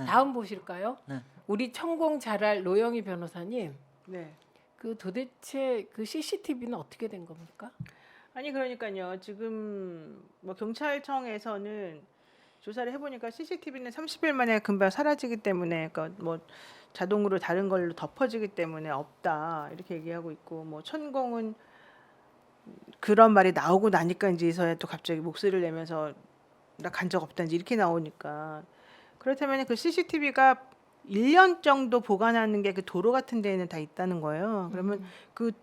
다음 보실까요? 네. 우리 천공 잘할 노영희 변호사님. 네. 그 도대체 그 CCTV는 어떻게 된 겁니까? 아니 그러니까요. 지금 뭐 경찰청에서는 조사를 해보니까 CCTV는 30일 만에 금방 사라지기 때문에, 그러니까 뭐 자동으로 다른 걸로 덮어지기 때문에 없다 이렇게 얘기하고 있고, 뭐 천공은 그런 말이 나오고 나니까 이제서야 또 갑자기 목소리를 내면서 나 간 적 없다 이제 이렇게 나오니까, 그렇다면 그 CCTV가 1년 정도 보관하는 게 그 도로 같은 데에는 다 있다는 거예요. 그러면 그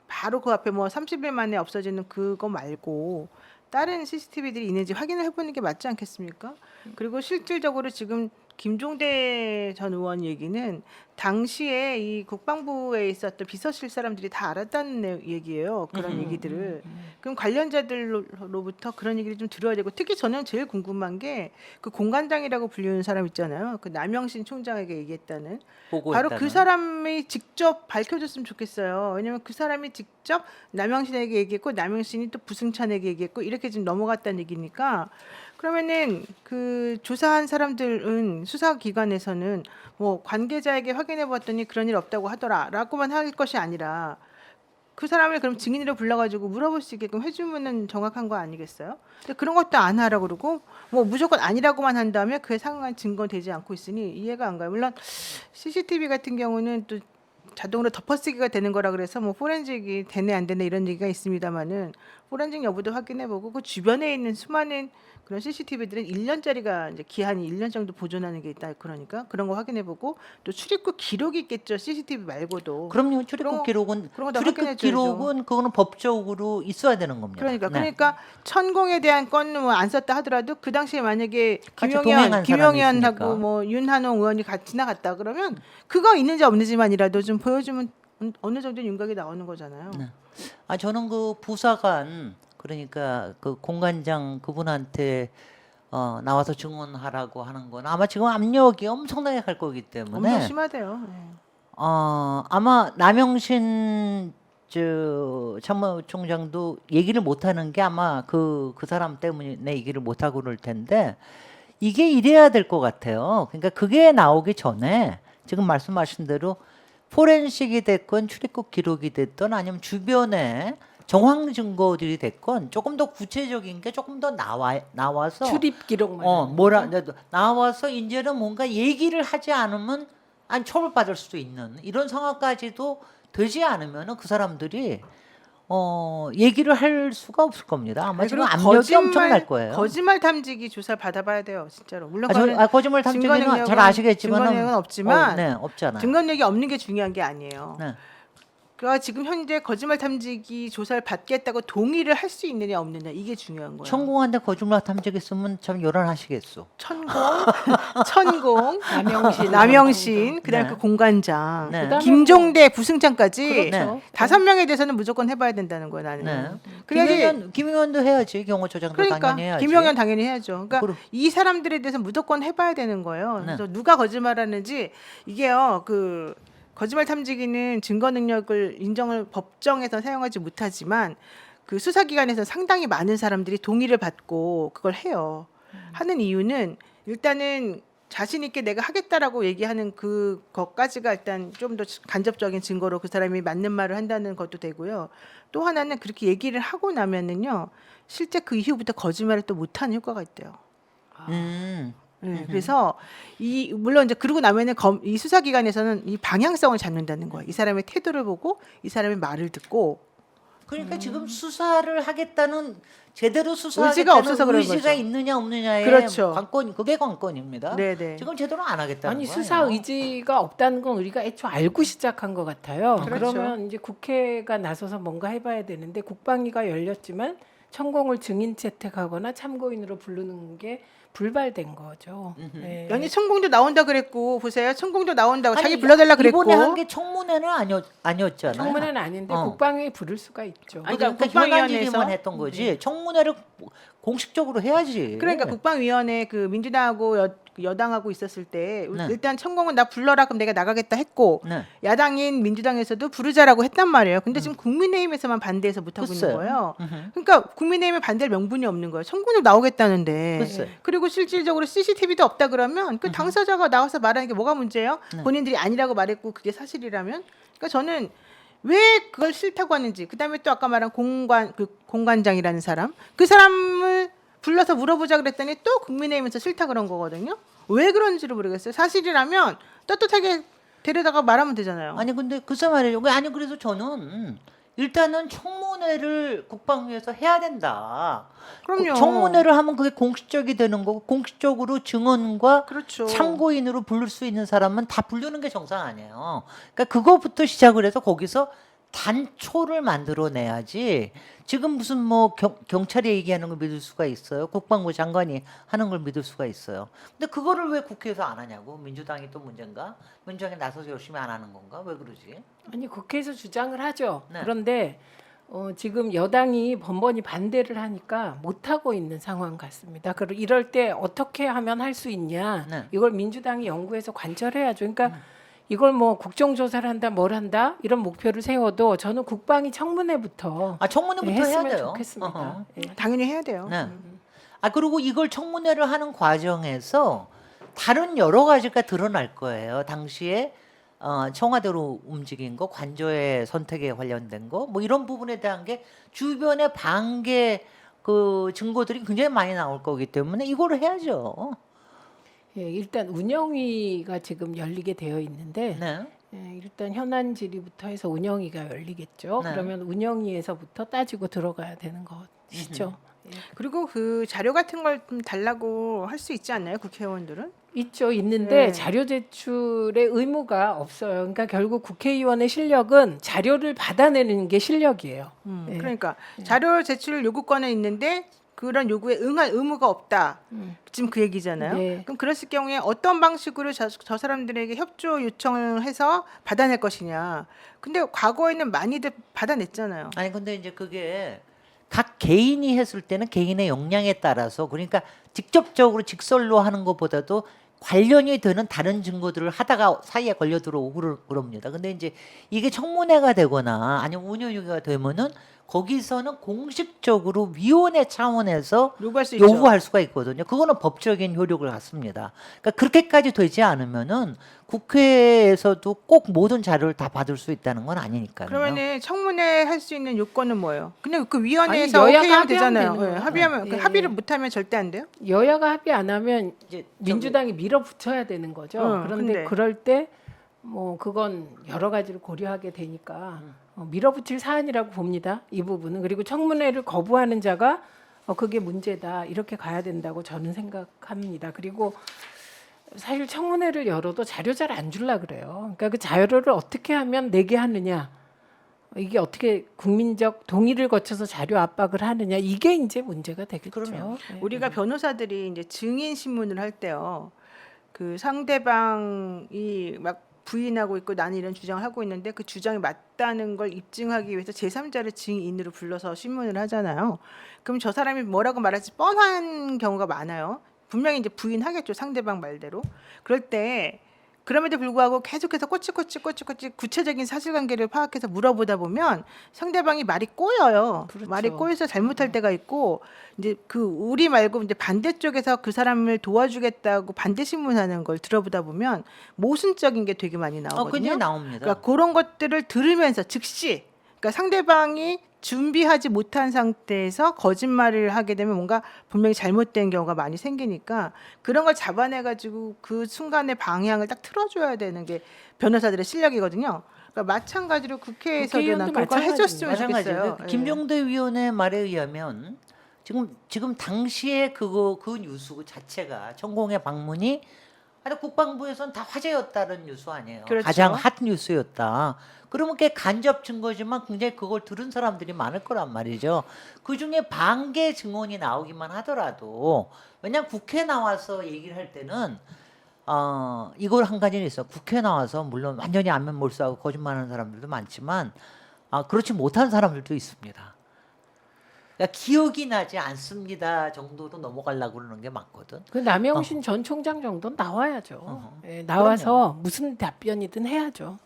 바로 그 앞에 뭐 30일 만에 없어지는 그거 말고 다른 CCTV들이 있는지 확인을 해보는 게 맞지 않겠습니까? 그리고 실질적으로 지금 김종대 전 의원 얘기는 당시에 이 국방부에 있었던 비서실 사람들이 다 알았다는 얘기예요. 그런 얘기들을. 그럼 관련자들로부터 그런 얘기를 좀 들어야 되고, 특히 저는 제일 궁금한 게 그 공관장이라고 불리는 사람 있잖아요. 그 남영신 총장에게 얘기했다는. 바로 그 사람이 직접 밝혀줬으면 좋겠어요. 왜냐면 그 사람이 직접 남영신에게 얘기했고, 남영신이 또 부승찬에게 얘기했고, 이렇게 지금 넘어갔다는 얘기니까, 그러면은 그 조사한 사람들은 수사기관에서는 뭐 관계자에게 확인해 봤더니 그런 일 없다고 하더라라고만 할 것이 아니라 그 사람을 그럼 증인으로 불러가지고 물어볼 수 있게끔 해주면은 정확한 거 아니겠어요? 근데 그런 것도 안 하라고 그러고, 뭐 무조건 아니라고만 한다면 그에 상응한 증거 되지 않고 있으니 이해가 안 가요. 물론 CCTV 같은 경우는 또 자동으로 덮어쓰기가 되는 거라 그래서 뭐 포렌식이 되네 안 되네 이런 얘기가 있습니다만은, 포렌식 여부도 확인해보고 그 주변에 있는 수많은 그런 CCTV들은 1년짜리가 이제 기한이 1년 정도 보존하는 게 있다. 그러니까 그런 거 확인해보고, 또 출입국 기록이 있겠죠. CCTV 말고도. 그럼요. 출입국 기록은 그런 거다 출입국 확인해줘야죠. 기록은 그거는 법적으로 있어야 되는 겁니다. 그러니까 천공에 대한 건은 뭐 안 썼다 하더라도 그 당시에 만약에 같이 동행한 사람이 있으니까. 김용현하고 뭐 윤한홍 의원이 같이 지나갔다 그러면 그거 있는지 없는지만이라도 좀 보여주면 어느 정도 윤곽이 나오는 거잖아요. 네. 아 저는 그 부사관, 그러니까 그 공관장 그분한테 나와서 증언하라고 하는 건 아마 지금 압력이 엄청나게 갈 거기 때문에 엄청 심하대요. 네. 아마 남영신 참모총장도 얘기를 못하는 게 아마 그 사람 때문에 얘기를 못하고 그럴 텐데, 이게 이래야 될 것 같아요. 그러니까 그게 나오기 전에 지금 말씀하신 대로 포렌식이 됐건 출입국 기록이 됐든 아니면 주변에 정황 증거들이 됐건 조금 더 구체적인 게 조금 더 나와서 출입 기록만. 나와서 이제는 뭔가 얘기를 하지 않으면 처벌받을 수도 있는 이런 상황까지도 되지 않으면은 그 사람들이 얘기를 할 수가 없을 겁니다. 아마 지금 압력이 엄청날 거예요. 거짓말 탐지기 조사를 받아봐야 돼요, 진짜로. 물론 거짓말 탐지기는 잘 아시겠지만 증거력은 없지만 네, 없잖아요. 증거력이 없는 게 중요한 게 아니에요. 네. 그러니까 지금 현재 거짓말 탐지기 조사를 받겠다고 동의를 할 수 있느냐 없느냐 이게 중요한 거예요. 천공한테 거짓말 탐지기 쓰면 참 요란하시겠소. 천공, 남영신, 그다음 네. 그 공관장, 네. 김종대, 부승찬까지 그렇죠. 5명에 대해서는 무조건 해봐야 된다는 거예요, 나는. 네. 그래야지. 김용현도 해야지. 경호처장도 그러니까 당연히 해야지. 김용현 당연히 해야죠. 그러니까 그럼. 이 사람들에 대해서 무조건 해봐야 되는 거예요. 네. 그래서 누가 거짓말하는지 이게요. 그 거짓말 탐지기는 증거 능력을 인정을 법정에서 사용하지 못하지만 그 수사기관에서 상당히 많은 사람들이 동의를 받고 그걸 해요. 하는 이유는 일단은 자신 있게 내가 하겠다라고 얘기하는 그것까지가 일단 좀 더 간접적인 증거로 그 사람이 맞는 말을 한다는 것도 되고요. 또 하나는 그렇게 얘기를 하고 나면은요, 실제 그 이후부터 거짓말을 또 못하는 효과가 있대요. 네, 그래서 물론 이제 그러고 나면은 이 수사기관에서는 이 방향성을 잡는다는 거예요. 이 사람의 태도를 보고 이 사람의 말을 듣고. 그러니까 지금 수사를 하겠다는 제대로 의지가 수사하겠다는 없어서 그런 의지가 거죠. 있느냐 없느냐의 그렇죠. 관건, 그게 관건입니다. 네네. 지금 제대로 안 하겠다는 아니 거예요. 수사 의지가 없다는 건 우리가 애초에 알고 시작한 것 같아요. 그렇죠. 그러면 이제 국회가 나서서 뭔가 해봐야 되는데, 국방위가 열렸지만 천공을 증인 채택하거나 참고인으로 부르는 게 불발된 거죠. 네. 연이 천공도 나온다 그랬고, 보세요. 천공도 나온다고 아니, 자기 불러달라 그랬고. 이번에 한 게 청문회는 아니었잖아요. 청문회는 아닌데 국방위에 부를 수가 있죠. 아니, 그러니까 그러니까 국방위원회에서 현안질의만 했던 거지. 청문회를 공식적으로 해야지. 그러니까 국방위원회 그 민주당하고 여당하고 있었을 때 네. 일단 천공은 나 불러라 그럼 내가 나가겠다 했고, 네. 야당인 민주당에서도 부르자라고 했단 말이에요. 근데 지금 국민의힘에서만 반대해서 못 하고 있는 글쎄요. 거예요. 그러니까 국민의힘에 반대할 명분이 없는 거예요. 천공도 나오겠다는데. 글쎄. 그리고 그리고 실질적으로 CCTV도 없다 그러면 그 당사자가 나와서 말하는 게 뭐가 문제예요? 네. 본인들이 아니라고 말했고 그게 사실이라면. 그러니까 저는 왜 그걸 싫다고 하는지. 그다음에 또 아까 말한 공관장이라는 사람, 그 사람을 불러서 물어보자 그랬더니 또 국민의힘에서 싫다 그런 거거든요. 왜 그런지를 모르겠어요. 사실이라면 떳떳하게 데려다가 말하면 되잖아요. 아니 근데 글쎄 말이에요. 아니 그래서 저는 일단은 청문회를 국방위에서 해야 된다. 그럼요. 청문회를 하면 그게 공식적이 되는 거고 공식적으로 증언과 그렇죠. 참고인으로 부를 수 있는 사람은 다 부르는 게 정상 아니에요. 그러니까 그거부터 시작을 해서 거기서 단초를 만들어내야지. 지금 무슨 뭐 경찰이 얘기하는 걸 믿을 수가 있어요. 국방부 장관이 하는 걸 믿을 수가 있어요. 근데 그거를 왜 국회에서 안 하냐고. 민주당이 또 문제인가? 민주당이 나서서 열심히 안 하는 건가? 왜 그러지? 아니 국회에서 주장을 하죠. 네. 그런데 지금 여당이 번번이 반대를 하니까 못 하고 있는 상황 같습니다. 그리고 이럴 때 어떻게 하면 할 수 있냐? 네. 이걸 민주당이 연구해서 관철해야죠. 그러니까 이걸 뭐 국정조사를 한다, 뭘 한다 이런 목표를 세워도 저는 국방위 청문회부터 청문회부터 해야 했으면 돼요. 좋겠습니다. 어허. 예. 당연히 해야 돼요. 네. 그리고 이걸 청문회를 하는 과정에서 다른 여러 가지가 드러날 거예요. 당시에 청와대로 움직인 거, 관저의 선택에 관련된 거, 뭐 이런 부분에 대한 게 주변의 반개 그 증거들이 굉장히 많이 나올 거기 때문에 이거를 해야죠. 예, 일단 운영위가 지금 열리게 되어 있는데 네. 예, 일단 현안 질의부터 해서 운영위가 열리겠죠. 네. 그러면 운영위에서부터 따지고 들어가야 되는 것이죠. 예. 그리고 그 자료 같은 걸 좀 달라고 할 수 있지 않나요, 국회의원들은? 있죠, 있는데 네. 자료 제출의 의무가 없어요. 그러니까 결국 국회의원의 실력은 자료를 받아내는 게 실력이에요. 네. 그러니까 자료 제출 요구권은 있는데 그런 요구에 응할 의무가 없다. 지금 그 얘기잖아요. 네. 그럼 그랬을 경우에 어떤 방식으로 저 사람들에게 협조 요청을 해서 받아낼 것이냐. 근데 과거에는 많이들 받아냈잖아요. 아니 근데 이제 그게 각 개인이 했을 때는 개인의 역량에 따라서 그러니까 직접적으로 직설로 하는 것보다도 관련이 되는 다른 증거들을 하다가 사이에 걸려 들어오고 그럽니다. 근데 이제 이게 청문회가 되거나 아니면 운영위가 되면은 거기서는 공식적으로 위원회 차원에서 요구할 수 있죠. 요구할 수가 있거든요. 그거는 법적인 효력을 갖습니다. 그러니까 그렇게까지 되지 않으면은 국회에서도 꼭 모든 자료를 다 받을 수 있다는 건 아니니까요. 그러면은 청문회 할 수 있는 요건은 뭐예요? 그냥 그 위원회에서 아니, 여야가 오케이 하면 합의하면 되잖아요. 되는 예, 거예요. 합의하면 예, 그 예. 합의를 못하면 절대 안 돼요. 여야가 합의 안 하면 이제 민주당이 밀어붙여야 되는 거죠. 그런데 근데. 그럴 때 뭐 그건 여러 가지를 고려하게 되니까 밀어붙일 사안이라고 봅니다. 이 부분은. 그리고 청문회를 거부하는 자가 그게 문제다 이렇게 가야 된다고 저는 생각합니다. 그리고 사실 청문회를 열어도 자료 잘 안 줄라 그래요. 그러니까 그 자료를 어떻게 하면 내게 하느냐, 이게 어떻게 국민적 동의를 거쳐서 자료 압박을 하느냐, 이게 이제 문제가 되겠죠. 그럼요. 네. 우리가 변호사들이 이제 증인 신문을 할 때요. 그 상대방이 막 부인하고 있고 나는 이런 주장을 하고 있는데 그 주장이 맞다는 걸 입증하기 위해서 제3자를 증인으로 불러서 신문을 하잖아요. 그럼 저 사람이 뭐라고 말할지 뻔한 경우가 많아요. 분명히 이제 부인하겠죠, 상대방 말대로. 그럴 때 그럼에도 불구하고 계속해서 꼬치꼬치 구체적인 사실관계를 파악해서 물어보다 보면 상대방이 말이 꼬여요. 그렇죠. 말이 꼬여서 잘못할 때가 있고 이제 그 우리 말고 이제 반대쪽에서 그 사람을 도와주겠다고 반대 신문하는 걸 들어보다 보면 모순적인 게 되게 많이 나오거든요. 굉장히 나옵니다. 그러니까 그런 것들을 들으면서 즉시 그러니까 상대방이 준비하지 못한 상태에서 거짓말을 하게 되면 뭔가 분명히 잘못된 경우가 많이 생기니까 그런 걸 잡아내가지고 그 순간의 방향을 딱 틀어줘야 되는 게 변호사들의 실력이거든요. 그러니까 마찬가지로 국회에서도 국회의원도 그걸 해줬으면 마찬가지예요. 좋겠어요. 예. 김병대 위원의 말에 의하면 지금 당시에 그 뉴스 자체가 천공의 방문이 국방부에서는 다 화제였다는 뉴스 아니에요. 그렇죠. 가장 핫 뉴스였다. 그러면 그게 간접 증거지만 굉장히 그걸 들은 사람들이 많을 거란 말이죠. 그중에 반개 증언이 나오기만 하더라도 왜냐하면 국회 나와서 얘기를 할 때는 이걸 한 가지는 있어. 국회 나와서 물론 완전히 안면몰수하고 거짓말하는 사람들도 많지만 그렇지 못한 사람들도 있습니다. 그러니까 기억이 나지 않습니다 정도로 넘어가려고 그러는 게 맞거든. 그 남영신 전 총장 정도는 나와야죠. 어허. 예, 나와서 무슨 답변이든 해야죠.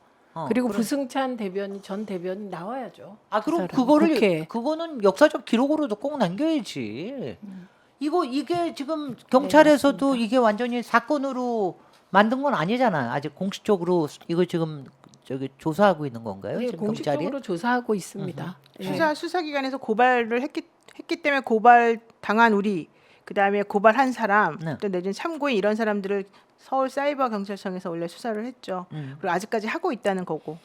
그리고 그럼- 부승찬 전 대변인 나와야죠. 그럼 그 사람, 국회에. 그거는 역사적 기록으로도 꼭 남겨야지. 이게 지금 경찰에서도 이게 완전히 사건으로 만든 건 아니잖아요. 아직 공식적으로 이거 지금 저기 조사하고 있는 건가요? 네, 지금 공식적으로 경찰이? 조사하고 있습니다. 예. 수사기관에서 고발을 했기 때문에 고발 당한 우리, 그 다음에 고발한 사람, 네. 또 내지는 참고인 이런 사람들을 서울 사이버 경찰청에서 원래 수사를 했죠. 그리고 아직까지 하고 있다는 거고.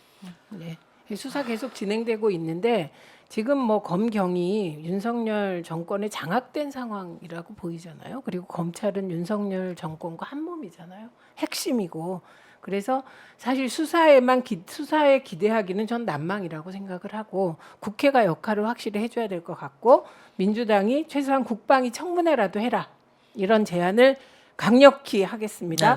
네. 수사 계속 진행되고 있는데 지금 뭐 검경이 윤석열 정권에 장악된 상황이라고 보이잖아요. 그리고 검찰은 윤석열 정권과 한 몸이잖아요. 핵심이고. 그래서 사실 수사에 기대하기는 전 난망이라고 생각을 하고 국회가 역할을 확실히 해줘야 될 것 같고 민주당이 최소한 국방위 청문회라도 해라 이런 제안을 강력히 하겠습니다. 네.